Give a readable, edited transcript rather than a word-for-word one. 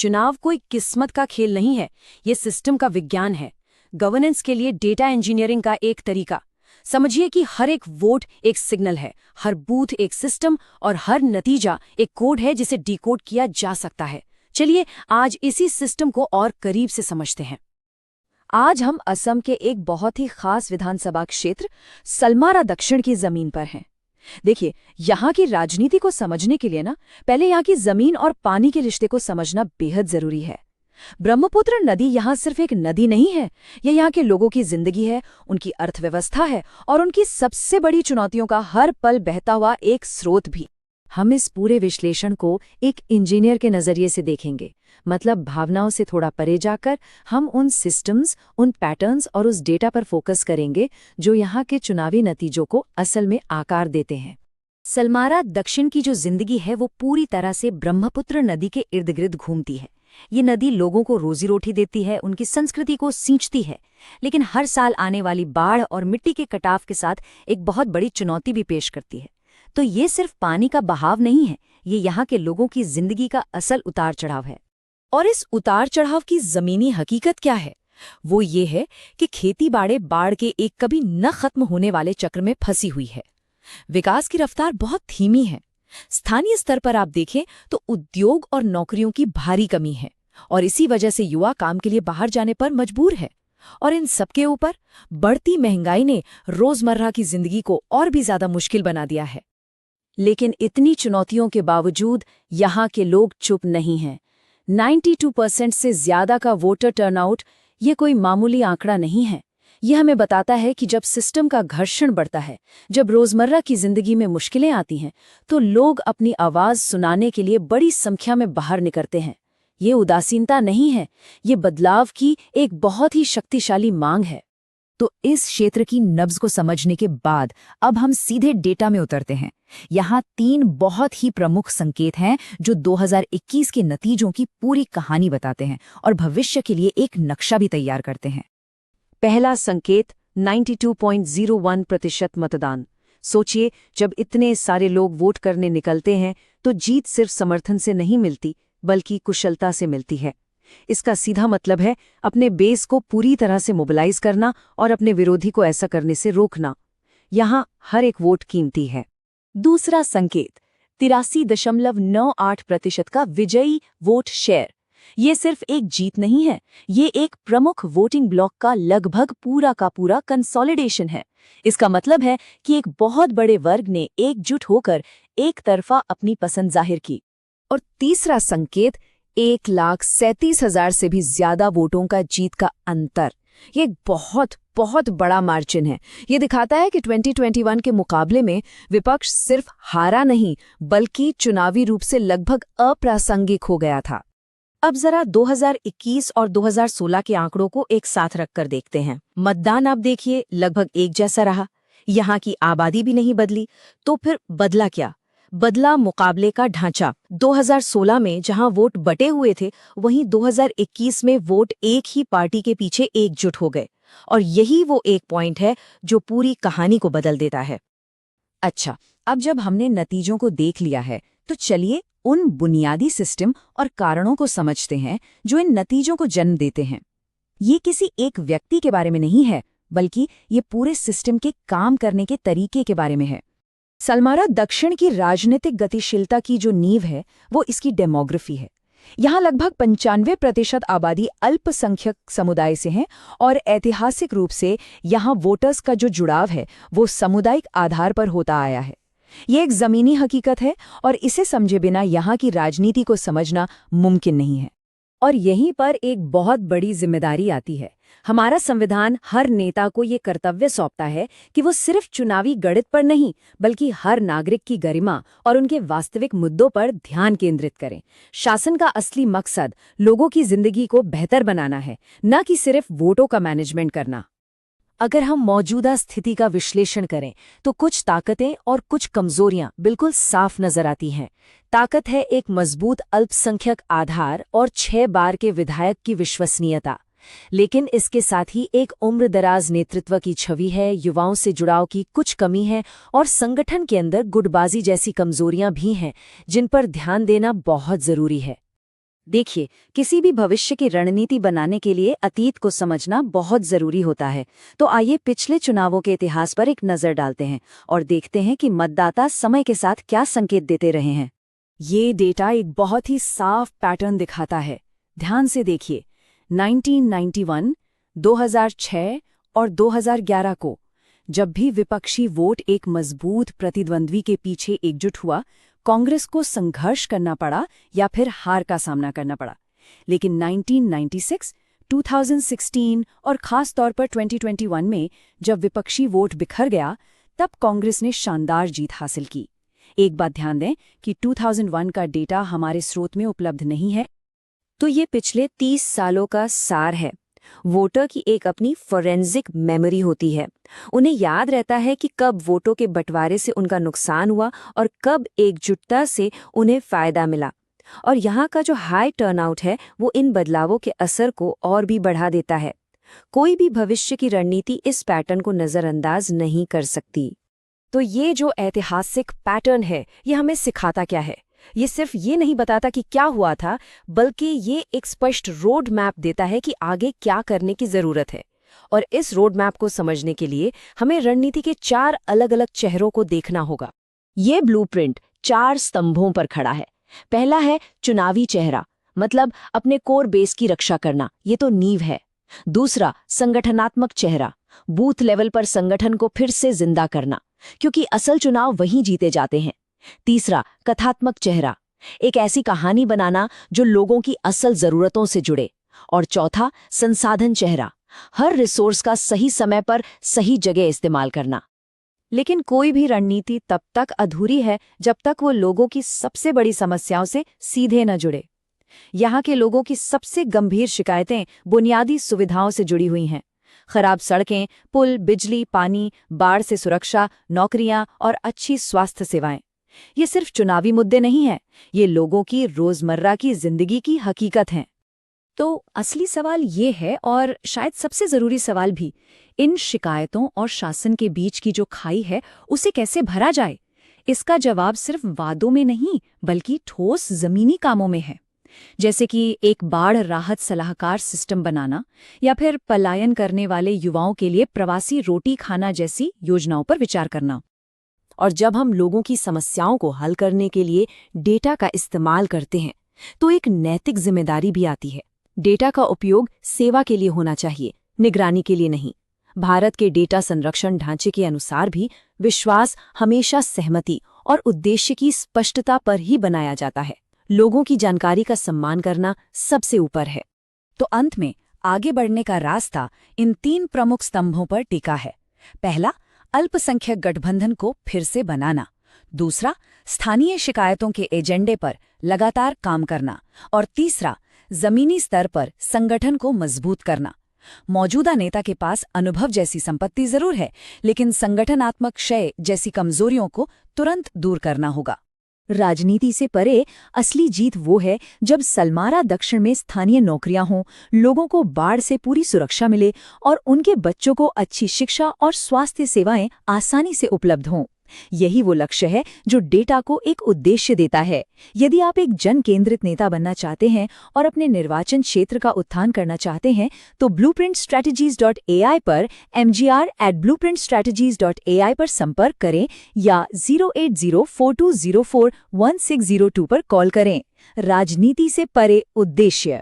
चुनाव कोई किस्मत का खेल नहीं है, ये सिस्टम का विज्ञान है। गवर्नेंस के लिए डेटा इंजीनियरिंग का एक तरीका। समझिए कि हर एक वोट एक सिग्नल है, हर बूथ एक सिस्टम और हर नतीजा एक कोड है जिसे डिकोड किया जा सकता है। चलिए आज इसी सिस्टम को और करीब से समझते हैं। आज हम असम के एक बहुत ही खास विधानसभा क्षेत्र सलमारा दक्षिण की जमीन पर हैं। देखिए, यहाँ की राजनीति को समझने के लिए पहले यहाँ की जमीन और पानी के रिश्ते को समझना बेहद जरूरी है। ब्रह्मपुत्र नदी यहाँ सिर्फ एक नदी नहीं है, ये यहाँ के लोगों की जिंदगी है, उनकी अर्थव्यवस्था है और उनकी सबसे बड़ी चुनौतियों का हर पल बहता हुआ एक स्रोत भी। हम इस पूरे विश्लेषण को एक इंजीनियर के नजरिए से देखेंगे, मतलब भावनाओं से थोड़ा परे जाकर हम उन सिस्टम्स, उन पैटर्न्स और उस डेटा पर फोकस करेंगे जो यहाँ के चुनावी नतीजों को असल में आकार देते हैं। सलमारा दक्षिण की जो जिंदगी है वो पूरी तरह से ब्रह्मपुत्र नदी के इर्द गिर्द घूमती है। ये नदी लोगों को रोजी रोटी देती है, उनकी संस्कृति को सींचती है, लेकिन हर साल आने वाली बाढ़ और मिट्टी के कटाव के साथ एक बहुत बड़ी चुनौती भी पेश करती है। तो ये सिर्फ पानी का बहाव नहीं है, ये यहाँ के लोगों की जिंदगी का असल उतार चढ़ाव है। और इस उतार चढ़ाव की जमीनी हकीकत क्या है? वो ये है कि खेती बाढ़ के एक कभी न खत्म होने वाले चक्र में फंसी हुई है। विकास की रफ्तार बहुत धीमी है। स्थानीय स्तर पर आप देखें तो उद्योग और नौकरियों की भारी कमी है और इसी वजह से युवा काम के लिए बाहर जाने पर मजबूर है। और इन सबके ऊपर बढ़ती महंगाई ने रोजमर्रा की जिंदगी को और भी ज्यादा मुश्किल बना दिया है। लेकिन इतनी चुनौतियों के बावजूद यहाँ के लोग चुप नहीं हैं। 92% से ज्यादा का वोटर टर्नआउट ये कोई मामूली आंकड़ा नहीं है। यह हमें बताता है कि जब सिस्टम का घर्षण बढ़ता है, जब रोजमर्रा की जिंदगी में मुश्किलें आती हैं, तो लोग अपनी आवाज सुनाने के लिए बड़ी संख्या में बाहर निकलते हैं। ये उदासीनता नहीं है, ये बदलाव की एक बहुत ही शक्तिशाली मांग है। तो इस क्षेत्र की नब्ज को समझने के बाद अब हम सीधे डेटा में उतरते हैं। यहाँ 3 बहुत ही प्रमुख संकेत हैं जो 2021 के नतीजों की पूरी कहानी बताते हैं और भविष्य के लिए एक नक्शा भी तैयार करते हैं। पहला संकेत 92.01% मतदान। सोचिए, जब इतने सारे लोग वोट करने निकलते हैं तो जीत सिर्फ समर्थन से नहीं मिलती बल्कि कुशलता से मिलती है। इसका सीधा मतलब है अपने बेस को पूरी तरह से मोबिलाइज करना और अपने विरोधी को ऐसा करने से रोकना। यहाँ हर एक वोट कीमती है। दूसरा संकेत 83.98% का विजयी वोट शेयर। ये सिर्फ एक जीत नहीं है, ये एक प्रमुख वोटिंग ब्लॉक का लगभग पूरा का पूरा कंसोलिडेशन है। इसका मतलब है कि एक बहुत बड़े वर्ग ने एकजुट होकर एक तरफा अपनी पसंद जाहिर की। और तीसरा संकेत 1,37,000 से भी ज्यादा वोटों का जीत का अंतर। ये एक बहुत बहुत बड़ा मार्जिन है। ये दिखाता है कि 2021 के मुकाबले में विपक्ष सिर्फ हारा नहीं बल्कि चुनावी रूप से लगभग अप्रासंगिक हो गया था। अब जरा 2021 और 2016 के आंकड़ों को एक साथ रखकर देखते हैं। मतदान आप देखिए लगभग एक जैसा रहा, यहाँ की आबादी भी नहीं बदली। तो फिर बदला क्या? बदला मुकाबले का ढांचा। 2016 में जहां वोट बटे हुए थे, वहीं 2021 में वोट एक ही पार्टी के पीछे एकजुट हो गए। और यही वो एक पॉइंट है जो पूरी कहानी को बदल देता है। अच्छा, अब जब हमने नतीजों को देख लिया है तो चलिए उन बुनियादी सिस्टम और कारणों को समझते हैं जो इन नतीजों को जन्म देते हैं। ये किसी एक व्यक्ति के बारे में नहीं है, बल्कि ये पूरे सिस्टम के काम करने के तरीके के बारे में है। सलमारा दक्षिण की राजनीतिक गतिशीलता की जो नींव है वो इसकी डेमोग्राफी है। यहाँ लगभग 95% आबादी अल्पसंख्यक समुदाय से है और ऐतिहासिक रूप से यहाँ वोटर्स का जो जुड़ाव है वो सामुदायिक आधार पर होता आया है। ये एक जमीनी हकीकत है और इसे समझे बिना यहाँ की राजनीति को समझना मुमकिन नहीं है। और यहीं पर एक बहुत बड़ी जिम्मेदारी आती है। हमारा संविधान हर नेता को ये कर्तव्य सौंपता है कि वो सिर्फ चुनावी गणित पर नहीं बल्कि हर नागरिक की गरिमा और उनके वास्तविक मुद्दों पर ध्यान केंद्रित करें। शासन का असली मकसद लोगों की जिंदगी को बेहतर बनाना है, न कि सिर्फ वोटों का मैनेजमेंट करना। अगर हम मौजूदा स्थिति का विश्लेषण करें तो कुछ ताकतें और कुछ कमजोरियां बिल्कुल साफ नजर आती हैं। ताकत है एक मजबूत अल्पसंख्यक आधार और 6 बार के विधायक की विश्वसनीयता, लेकिन इसके साथ ही एक उम्रदराज नेतृत्व की छवि है, युवाओं से जुड़ाव की कुछ कमी है और संगठन के अंदर गुटबाजी जैसी कमजोरियां भी हैं जिन पर ध्यान देना बहुत जरूरी है। देखिए, किसी भी भविष्य की रणनीति बनाने के लिए अतीत को समझना बहुत जरूरी होता है। तो आइए पिछले चुनावों के इतिहास पर एक नजर डालते हैं और देखते हैं कि मतदाता समय के साथ क्या संकेत देते रहे हैं। ये डेटा एक बहुत ही साफ पैटर्न दिखाता है। ध्यान से देखिए, 1991, 2006 और 2011 को जब भी विपक्षी वोट एक मजबूत प्रतिद्वंद्वी के पीछे एकजुट हुआ, कांग्रेस को संघर्ष करना पड़ा या फिर हार का सामना करना पड़ा। लेकिन 1996, 2016 और खास तौर पर 2021 में जब विपक्षी वोट बिखर गया, तब कांग्रेस ने शानदार जीत हासिल की। एक बात ध्यान दें कि 2001 का डेटा हमारे स्रोत में उपलब्ध नहीं है, तो ये पिछले 30 सालों का सार है। वोटर की एक अपनी फोरेंसिक मेमोरी होती है। उन्हें याद रहता है कि कब वोटों के बंटवारे से उनका नुकसान हुआ और कब एकजुटता से उन्हें फायदा मिला। और यहाँ का जो हाई टर्नआउट है वो इन बदलावों के असर को और भी बढ़ा देता है। कोई भी भविष्य की रणनीति इस पैटर्न को नज़रअंदाज नहीं कर सकती। तो ये जो ऐतिहासिक पैटर्न है, ये हमें सिखाता क्या है? ये सिर्फ ये नहीं बताता कि क्या हुआ था, बल्कि ये एक स्पष्ट रोड मैप देता है कि आगे क्या करने की जरूरत है। और इस रोड मैप को समझने के लिए हमें रणनीति के 4 अलग-अलग चेहरों को देखना होगा। ये ब्लूप्रिंट 4 स्तंभों पर खड़ा है। पहला है चुनावी चेहरा, मतलब अपने कोर बेस की रक्षा करना, ये तो नींव है। दूसरा, संगठनात्मक चेहरा, बूथ लेवल पर संगठन को फिर से जिंदा करना, क्योंकि असल चुनाव वहीं जीते जाते हैं। तीसरा, कथात्मक चेहरा, एक ऐसी कहानी बनाना जो लोगों की असल जरूरतों से जुड़े। और चौथा, संसाधन चेहरा, हर रिसोर्स का सही समय पर सही जगह इस्तेमाल करना। लेकिन कोई भी रणनीति तब तक अधूरी है जब तक वो लोगों की सबसे बड़ी समस्याओं से सीधे न जुड़े। यहाँ के लोगों की सबसे गंभीर शिकायतें बुनियादी सुविधाओं से जुड़ी हुई हैं। खराब सड़कें, पुल, बिजली, पानी, बाढ़ से सुरक्षा, नौकरियां और अच्छी स्वास्थ्य सेवाएं। ये सिर्फ चुनावी मुद्दे नहीं हैं, ये लोगों की रोजमर्रा की जिंदगी की हकीकत हैं। तो असली सवाल ये है, और शायद सबसे जरूरी सवाल भी, इन शिकायतों और शासन के बीच की जो खाई है उसे कैसे भरा जाए? इसका जवाब सिर्फ वादों में नहीं, बल्कि ठोस जमीनी कामों में है। जैसे कि एक बाढ़ राहत सलाहकार सिस्टम बनाना, या फिर पलायन करने वाले युवाओं के लिए प्रवासी रोटी खाना जैसी योजनाओं पर विचार करना। और जब हम लोगों की समस्याओं को हल करने के लिए डेटा का इस्तेमाल करते हैं, तो एक नैतिक जिम्मेदारी भी आती है। डेटा का उपयोग सेवा के लिए होना चाहिए, निगरानी के लिए नहीं। भारत के डेटा संरक्षण ढांचे के अनुसार भी विश्वास हमेशा सहमति और उद्देश्य की स्पष्टता पर ही बनाया जाता है। लोगों की जानकारी का सम्मान करना सबसे ऊपर है। तो अंत में आगे बढ़ने का रास्ता इन 3 प्रमुख स्तंभों पर टिका है। पहला, अल्पसंख्यक गठबंधन को फिर से बनाना। दूसरा, स्थानीय शिकायतों के एजेंडे पर लगातार काम करना। और तीसरा, जमीनी स्तर पर संगठन को मजबूत करना। मौजूदा नेता के पास अनुभव जैसी संपत्ति जरूर है, लेकिन संगठनात्मक क्षय जैसी कमजोरियों को तुरंत दूर करना होगा। राजनीति से परे असली जीत वो है जब सलमारा दक्षिण में स्थानीय नौकरियां हों, लोगों को बाढ़ से पूरी सुरक्षा मिले और उनके बच्चों को अच्छी शिक्षा और स्वास्थ्य सेवाएं आसानी से उपलब्ध हों। यही वो लक्ष्य है जो डेटा को एक उद्देश्य देता है। यदि आप एक जन केंद्रित नेता बनना चाहते हैं और अपने निर्वाचन क्षेत्र का उत्थान करना चाहते हैं, तो blueprintstrategies.ai पर mgr@blueprintstrategies.ai पर संपर्क करें या 08042041602 पर कॉल करें। राजनीति से परे उद्देश्य।